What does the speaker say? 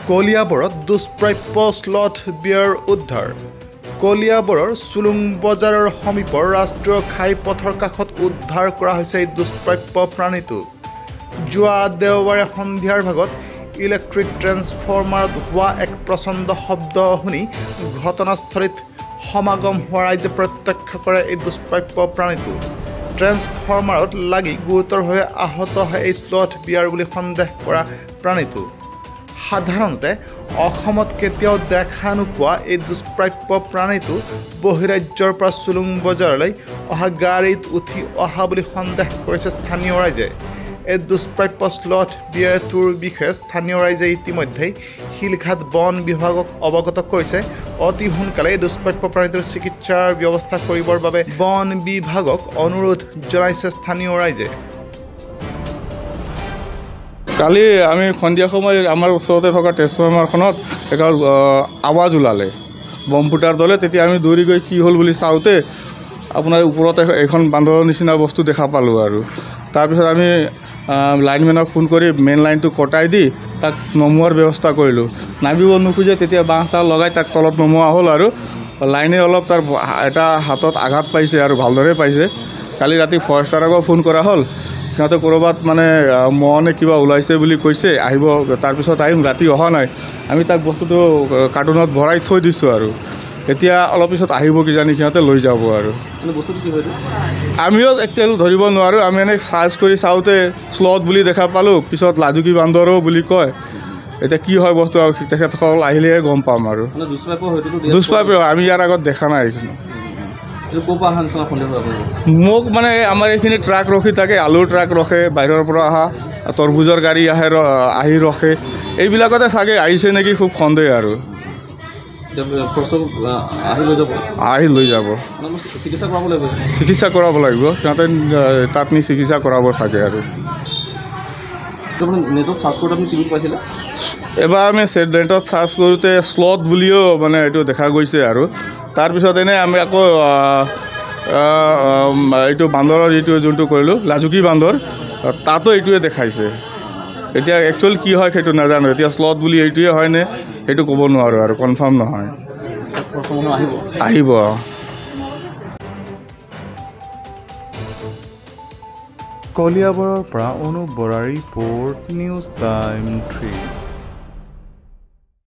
কলিয়াবৰত দুষ্প্ৰাপ্য স্লথ বিয়াৰ উদ্ধাৰ। কলিয়াবৰৰ চুলুং বজাৰৰ সমীপৰ ৰাষ্ট্ৰীয় ঘাইপথৰ কাষত উদ্ধাৰ কৰা হৈছে এই দুষ্প্ৰাপ্য প্ৰাণীটো। যোৱা দেওবাৰে সন্ধিয়াৰ ভাগত ইলেক্ট্ৰিক ট্ৰেন্সফৰ্মাৰত হোৱা এক প্ৰচণ্ড শব্দ শুনি ঘটনাস্থলীত সমাগম হোৱা ৰাইজে প্ৰত্যক্ষ কৰে এই দুষ্প্ৰাপ্য প্ৰাণীটো। ট্ৰেন্সফৰ্মাৰত লাগি গুৰুতৰভাৱে আহত হয় এই স্লথ বিয়াৰ বুলি সন্দেহ কৰা প্ৰাণীটো। সাধাৰণতে অসমত কেতিয়াও দেখা নোপোৱা এই দুষ্প্ৰাপ্য প্ৰাণীটো বহিৰাজ্যৰ পৰা চুলুং বজাৰলৈ অহা গাড়ীত উঠি অহা বুলি সন্দেহ কৰিছে স্থানীয় ৰাইজে। এই দুষ্প্ৰাপ্য স্লথ বিয়াৰটোৰ বিষয়ে স্থানীয় ৰাইজে ইতিমধ্যেই শিলঘাট বন বিভাগক অৱগত কৰিছে। অতি সোনকালে এই দুষ্প্ৰাপ্য প্ৰাণীটোৰ চিকিৎসাৰ ব্যৱস্থা কৰিবৰ বাবে বন বিভাগক অনুৰোধ জনাইছে স্থানীয় ৰাইজে। কালি আমি সন্ধিয়া সময় আমাৰ ওচৰতে থকা ট্ৰেন্সফৰ্মাৰখনত এটা আৱাজ ওলালে বম ফুটাৰ দলে। তেতিয়া আমি দৌৰি গৈ কি হ'ল বুলি চাওঁতে আপোনাৰ ওপৰতে এখন বান্দৰৰ নিচিনা বস্তু দেখা পালোঁ আৰু তাৰপিছত আমি লাইনমেনক ফোন কৰি মেইন লাইনটো কটাই দি তাক নমোৱাৰ ব্যৱস্থা কৰিলোঁ। নামিব নোখোজে তেতিয়া বাঁহ চাহ লগাই তাক তলত নমোৱা হ'ল আৰু লাইনে অলপ তাৰ এটা হাতত আঘাত পাইছে আৰু ভালদৰে পাইছে। কালি ৰাতি ফৰেষ্টাৰকো ফোন কৰা হ'ল, সিহঁতে ক'ৰবাত মানে মহনে কিবা ওলাইছে বুলি কৈছে, আহিব তাৰপিছত আহিম। ৰাতি অহা নাই, আমি তাক বস্তুটো কাৰ্টুনত ভৰাই থৈ দিছোঁ আৰু এতিয়া অলপ পিছত আহিব কিজানি, সিহঁতে লৈ যাব আৰু বস্তুটো কি হয় আমিও একচুৱেলি ধৰিব নোৱাৰোঁ। আমি এনেকৈ চাৰ্চ কৰি চাওঁতে স্লথ বুলি দেখা পালোঁ, পিছত লাজুকী বান্দৰো বুলি কয়। এতিয়া কি হয় বস্তু তেখেতসকল আহিলেহে গম পাম আৰু দুষ্প্ৰাপ্য আমি ইয়াৰ আগত দেখা নাই। এইখিনি মোক মানে আমাৰ এইখিনি ট্ৰাক ৰখি থাকে, আলুৰ ট্ৰাক ৰখে, বাহিৰৰ পৰা অহা তৰমুজৰ গাড়ী আহি ৰখে, এইবিলাকতে চাগে আহিছে নেকি, খুব সন্দেহ আৰু আহি লৈ যাব। চিকিৎসা কৰাব লাগিব, সিহঁতে তাত নি চিকিৎসা কৰাব চাগে আৰু এবাৰ আমি নেটত চাৰ্চ কৰোঁতে স্লথ বুলিও মানে এইটো দেখা গৈছে আৰু তাৰপিছত এনেই আমি আকৌ এইটো বান্দৰৰ যোনটো কৰিলোঁ লাজুকী বান্দৰ, তাতো এইটোৱে দেখাইছে। এতিয়া একচুৱেলি কি হয় সেইটো নাজানো। এতিয়া স্লথ বুলি এইটোৱে হয়নে সেইটো ক'ব নোৱাৰোঁ আৰু কনফাৰ্ম নহয়। আহিব কলিয়াবৰৰ পৰা Anup Bora report, news time 3।